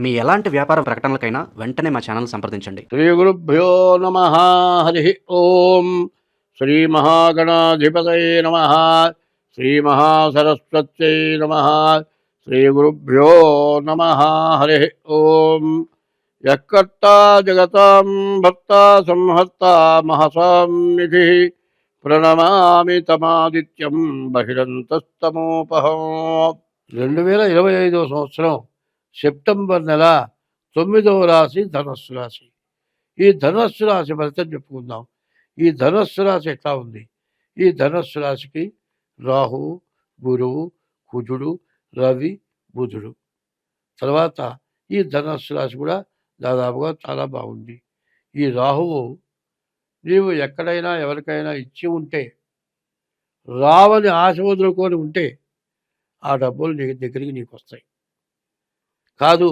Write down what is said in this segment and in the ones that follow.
మీ ఎలాంటి వ్యాపార ప్రకటనలకైనా వెంటనే మా ఛానల్ సంప్రదించండి. శ్రీ గురుభ్యో నమ. హరి ఓం. శ్రీ మహాగణాధిపతయే నమ. శ్రీ మహాసరస్వత్యై నమ. శ్రీ గురుభ్యో నమ. హరి ఓం. యక్కర్తా జగతాం భర్తా సంహర్తా మహసాం నిధి ప్రణమామి తమాదిత్యం బహిరంతస్తమోపహం. 2025 సంవత్సరం సెప్టెంబర్ నెల 9వ రాశి ధనస్సు రాశి. ఈ ధనస్సు రాశి ఫలితం చెప్పుకుందాం. ఈ ధనస్సు రాశి ఎట్లా ఉంది? ఈ ధనస్సు రాశికి రాహువు, గురువు, కుజుడు, రవి, బుధుడు. తర్వాత ఈ ధనస్సు రాశి కూడా దాదాపుగా చాలా బాగుంది. ఈ రాహువు నీవు ఎక్కడైనా ఎవరికైనా ఇచ్చి ఉంటే, రావని ఆశ వదులుకొని ఉంటే ఆ డబ్బులు నీ దగ్గరికి నీకు వస్తాయి. కాదు,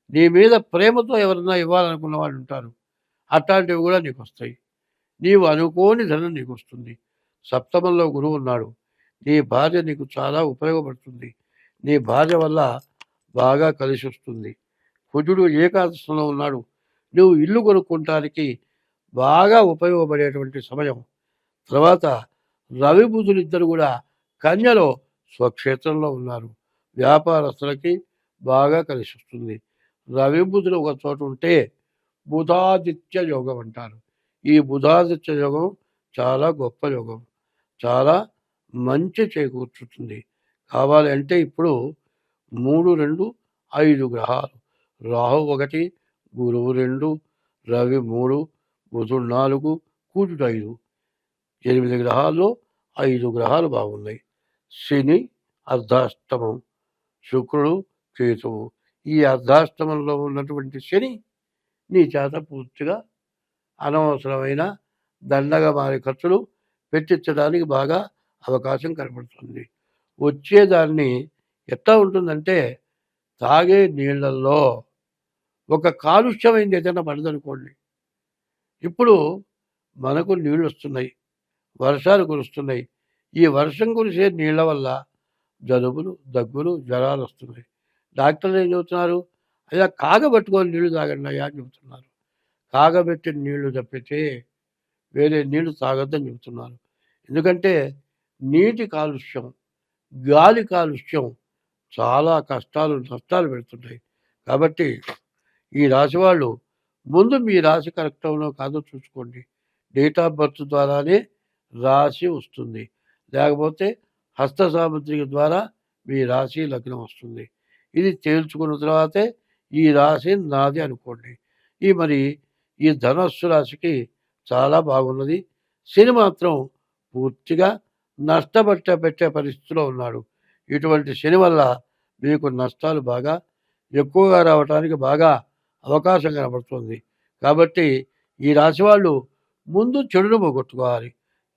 నీ మీద ప్రేమతో ఎవరన్నా ఇవ్వాలనుకున్న వాళ్ళు ఉంటారు, అట్లాంటివి కూడా నీకు వస్తాయి. నీవు అనుకోని ధనం నీకు వస్తుంది. సప్తమంలో గురువు ఉన్నాడు. నీ భార్య నీకు చాలా ఉపయోగపడుతుంది. నీ భార్య వల్ల బాగా కలిసి వస్తుంది. కుజుడు ఏకాదశంలో ఉన్నాడు. నువ్వు ఇల్లు కొనుక్కోవటానికి బాగా ఉపయోగపడేటువంటి సమయం. తర్వాత రవి బుధులు ఇద్దరు కూడా కన్యలో స్వక్షేత్రంలో ఉన్నారు. వ్యాపారస్తులకి బాగా కలిసి వస్తుంది. రవి బుధులు ఒక చోట ఉంటే బుధాదిత్య యోగం అంటారు. ఈ బుధాదిత్య యోగం చాలా గొప్ప యోగం, చాలా మంచి చేకూర్చుతుంది. కావాలి అంటే ఇప్పుడు 3, 2, 5 గ్రహాలు, రాహు 1, గురువు 2, రవి 3, బుధుడు 4, కుజుడు 5, 8 గ్రహాల్లో 5 గ్రహాలు బాగున్నాయి. శని అర్ధాష్టమం, శుక్రుడు, కేతువు. ఈ అర్ధాష్టమంలో ఉన్నటువంటి శని నీ చేత పూర్తిగా అనవసరమైన దండగా మారే ఖర్చులు పెట్టించడానికి బాగా అవకాశం కనబడుతుంది. వచ్చేదాన్ని ఎట్లా ఉంటుందంటే, తాగే నీళ్ళల్లో ఒక కాలుష్యమైంది ఏదైనా పడదనుకోండి. ఇప్పుడు మనకు నీళ్ళు వస్తున్నాయి, వర్షాలు కురుస్తున్నాయి. ఈ వర్షం కురిసే నీళ్ళ వల్ల జలుబులు, దగ్గులు, జ్వరాలు వస్తున్నాయి. డాక్టర్లు ఏం చెబుతున్నారు? అయ్యా కాగబెట్టుకొని నీళ్లు తాగండి అయ్యా అని చెబుతున్నారు. కాగబెట్టిన నీళ్లు తప్పితే వేరే నీళ్లు తాగొద్దని చెబుతున్నారు. ఎందుకంటే నీటి కాలుష్యం, గాలి కాలుష్యం చాలా కష్టాలు, నష్టాలు పెడుతున్నాయి. కాబట్టి ఈ రాశి వాళ్ళు ముందు మీ రాశి కరెక్ట్ అవునో కాదో చూసుకోండి. డేట్ ఆఫ్ బర్త్ ద్వారానే రాశి వస్తుంది, లేకపోతే హస్త సాముద్రిక ద్వారా మీ రాశి లగ్నం వస్తుంది. ఇది తేల్చుకున్న తర్వాతే ఈ రాశి నాది అనుకోండి. ఈ ధనస్సు రాశికి చాలా బాగున్నది. శని మాత్రం పూర్తిగా పెట్టే పరిస్థితిలో ఉన్నాడు. ఇటువంటి శని వల్ల మీకు నష్టాలు బాగా ఎక్కువగా రావడానికి బాగా అవకాశం కనబడుతుంది. కాబట్టి ఈ రాశి వాళ్ళు ముందు చెడును పోగొట్టుకోవాలి.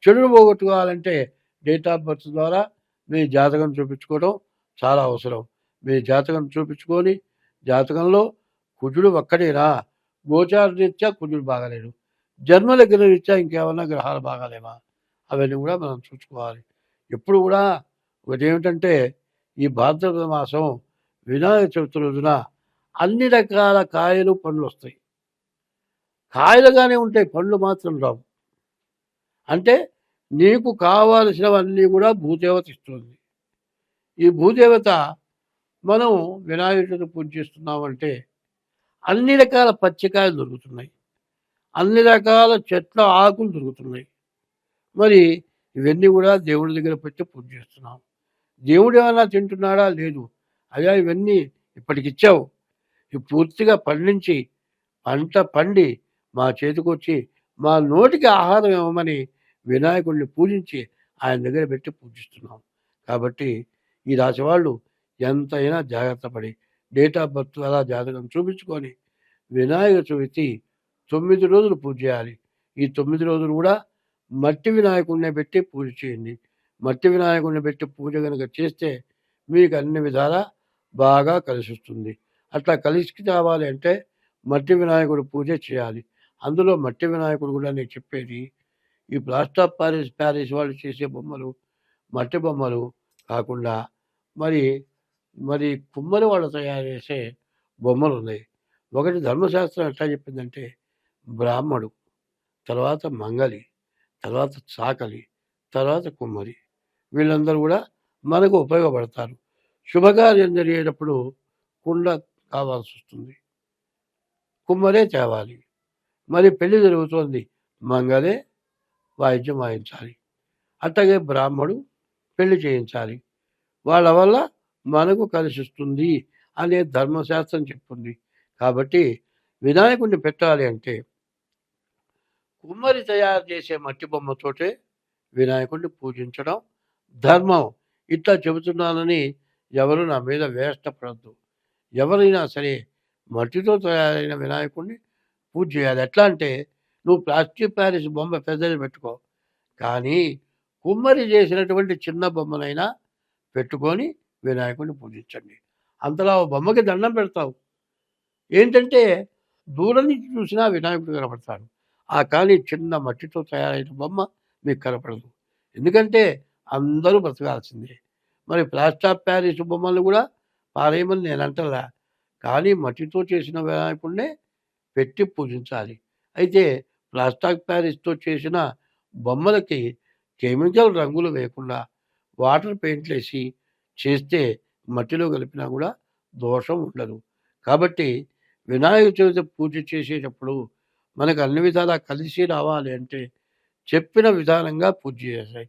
చెడును పోగొట్టుకోవాలంటే డేట్ ఆఫ్ బర్త్ ద్వారా మీ జాతకం చూపించుకోవడం చాలా అవసరం. మీ జాతకం చూపించుకొని, జాతకంలో కుజుడు ఒక్కడేనా, గోచార రీత్యా కుజుడు బాగాలేడు, జన్మలగ్న రీత్యా ఇంకేమన్నా గ్రహాలు బాగాలేవా, అవన్నీ కూడా మనం చూసుకోవాలి. ఎప్పుడు కూడా ఒకటేమిటంటే, ఈ భాద్రపద మాసం వినాయక చవితి రోజున అన్ని రకాల కాయలు, పండ్లు వస్తాయి. కాయలుగానే ఉంటాయి, పండ్లు మాత్రం రావు. అంటే నీకు కావాల్సినవన్నీ కూడా భూదేవత ఇస్తుంది. ఈ భూదేవత మనం వినాయకుడిని పూజిస్తున్నామంటే అన్ని రకాల పచ్చికాయలు దొరుకుతున్నాయి, అన్ని రకాల చెట్ల ఆకులు దొరుకుతున్నాయి. మరి ఇవన్నీ కూడా దేవుడి దగ్గర పెట్టి పూజ చేస్తున్నాం. దేవుడు ఏమైనా తింటున్నాడా? లేదు. అయ్యా ఇవన్నీ ఇప్పటికిచ్చావు, ఇవి పూర్తిగా పండించి పంట పండి మా చేతికి వచ్చి మా నోటికి ఆహారం ఇవ్వమని వినాయకుడిని పూజించి ఆయన దగ్గర పెట్టి పూజిస్తున్నాం. కాబట్టి ఈ రాశి వాళ్ళు ఎంతైనా జాగ్రత్త పడి డేట్ ఆఫ్ బర్త్ అలా జాతకం చూపించుకొని వినాయక చవితి 9 రోజులు పూజ చేయాలి. ఈ 9 రోజులు కూడా మట్టి వినాయకుడిని పెట్టి పూజ చేయండి. మట్టి వినాయకుడిని పెట్టి పూజ కనుక చేస్తే మీకు అన్ని విధాలా బాగా కలిసి వస్తుంది. అట్లా కలిసి రావాలి అంటే మట్టి వినాయకుడు పూజ చేయాలి. అందులో మట్టి వినాయకుడు కూడా నేను చెప్పేది, ఈ ప్లాస్టర్ ఆఫ్ ప్యారిస్ వాళ్ళు చేసే బొమ్మలు, మట్టి బొమ్మలు కాకుండా మరి కుమ్మరి వాళ్ళు తయారు చేసే బొమ్మలు ఉన్నాయి. ఒకటి ధర్మశాస్త్రం ఎట్లా చెప్పిందంటే బ్రాహ్మడు, తర్వాత మంగలి, తర్వాత చాకలి, తర్వాత కుమ్మరి, వీళ్ళందరూ కూడా మనకు ఉపయోగపడతారు. శుభకార్యం జరిగేటప్పుడు కుండ కావాల్సి వస్తుంది, కుమ్మరే తేవాలి. మరి పెళ్లి జరుగుతోంది, మంగలే వాయిద్యం వాయించాలి. అట్లాగే బ్రాహ్మడు పెళ్లి చేయించాలి. వాళ్ళ వల్ల మనకు కలిసిస్తుంది అనే ధర్మశాస్త్రం చెప్తుంది. కాబట్టి వినాయకుడిని పెట్టాలి అంటే కుమ్మరి తయారు చేసే మట్టి బొమ్మతోటే వినాయకుడిని పూజించడం ధర్మం. ఇట్లా చెబుతున్నానని ఎవరు నా మీద వేష్టపడద్దు. ఎవరైనా సరే మట్టితో తయారైన వినాయకుడిని పూజ చేయాలి. ఎట్లా అంటే నువ్వు ప్లాస్టిక్ ప్యారిస్ బొమ్మ పెద్దది పెట్టుకో, కానీ కుమ్మరి చేసినటువంటి చిన్న బొమ్మనైనా పెట్టుకొని వినాయకుడిని పూజించండి. అంతలా ఓ బొమ్మకి దండం పెడతావు. ఏంటంటే దూరం నుంచి చూసినా వినాయకుడు కనపడతాడు. కానీ చిన్న మట్టితో తయారైన బొమ్మ మీకు కనపడదు. ఎందుకంటే అందరూ బ్రతకాల్సిందే. మరి ప్లాస్టర్ ఆఫ్ ప్యారిస్ బొమ్మలు కూడా పారేయమని నేను అంటలా, కానీ మట్టితో చేసిన వినాయకుడినే పెట్టి పూజించాలి. అయితే ప్లాస్టర్ ఆఫ్ ప్యారిస్తో చేసిన బొమ్మలకి కెమికల్ రంగులు వేయకుండా వాటర్ పెయింట్లు వేసి చేస్తే మట్టిలో కలిపినా కూడా దోషం ఉండదు. కాబట్టి వినాయక చవితి పూజ చేసేటప్పుడు మనకు అన్ని విధాలా కలిసి రావాలి అంటే చెప్పిన విధానంగా పూజ చేయాలి.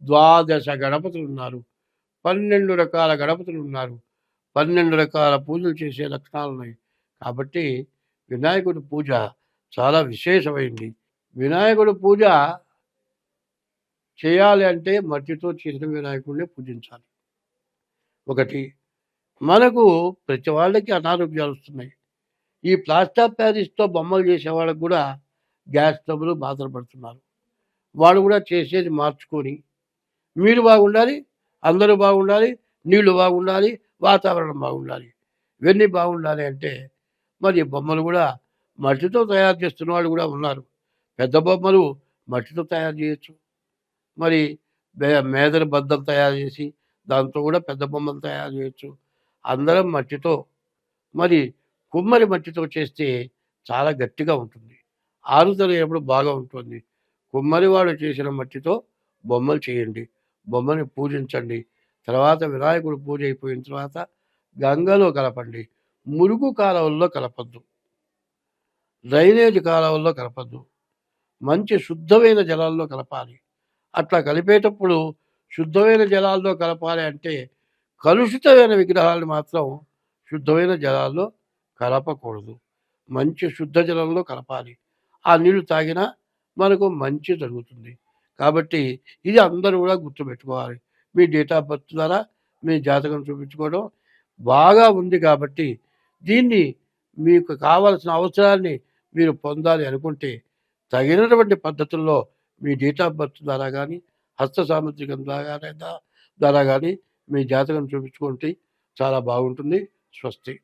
12 గణపతులు ఉన్నారు, 12 రకాల గణపతులు ఉన్నారు, 12 రకాల పూజలు చేసే లక్షణాలు ఉన్నాయి. కాబట్టి వినాయకుడి పూజ చాలా విశేషమైంది. వినాయకుడి పూజ చేయాలి అంటే మట్టితో చేసిన వినాయకుడిని పూజించాలి. ఒకటి, మనకు ప్రతి వాళ్ళకి అనారోగ్యాలు వస్తున్నాయి. ఈ ప్లాస్టర్ ఆఫ్ ప్యారిస్తో బొమ్మలు చేసే వాళ్ళకు కూడా గ్యాస్ ట్రబుల్ బాధలు పడుతున్నారు. వాళ్ళు కూడా చేసేది మార్చుకొని మీరు బాగుండాలి, అందరూ బాగుండాలి, నీళ్లు బాగుండాలి, వాతావరణం బాగుండాలి. ఇవన్నీ బాగుండాలి అంటే మరి బొమ్మలు కూడా మట్టితో తయారు చేస్తున్న వాళ్ళు కూడా ఉన్నారు. పెద్ద బొమ్మలు మట్టితో తయారు చేయొచ్చు. మరి మేదర బద్దలు తయారు చేసి దాంతో కూడా పెద్ద బొమ్మలు తయారు చేయొచ్చు. అందరం మట్టితో, మరి కుమ్మరి మట్టితో చేస్తే చాలా గట్టిగా ఉంటుంది, ఆరుతలేనప్పుడు బాగా ఉంటుంది. కుమ్మరి వాడు చేసిన మట్టితో బొమ్మలు చేయండి, బొమ్మని పూజించండి. తర్వాత వినాయకుడు పూజ అయిపోయిన తర్వాత గంగలో కలపండి. మురుగు కాలువల్లో కలపద్దు, డ్రైనేజ్ కాలువల్లో కలపద్దు, మంచి శుద్ధమైన జలాల్లో కలపాలి. అట్లా కలిపేటప్పుడు శుద్ధమైన జలాల్లో కలపాలి అంటే కలుషితమైన విగ్రహాలను మాత్రం శుద్ధమైన జలాల్లో కలపకూడదు. మంచి శుద్ధ జలంలో కలపాలి. ఆ నీళ్లు తాగినా మనకు మంచి జరుగుతుంది. కాబట్టి ఇది అందరూ కూడా గుర్తుపెట్టుకోవాలి. మీ డేట్ ఆఫ్ బర్త్ ద్వారా మీ జాతకం చూపించుకోవడం బాగా ఉంది. కాబట్టి దీన్ని మీకు కావాల్సిన అవసరాన్ని మీరు పొందాలి అనుకుంటే తగినటువంటి పద్ధతుల్లో మీ డేట్ ఆఫ్ బర్త్ ద్వారా కానీ హస్త సాముద్రికం ద్వారా కానీ మీ జాతకం చూపించుకుంటే చాలా బాగుంటుంది. స్వస్తి.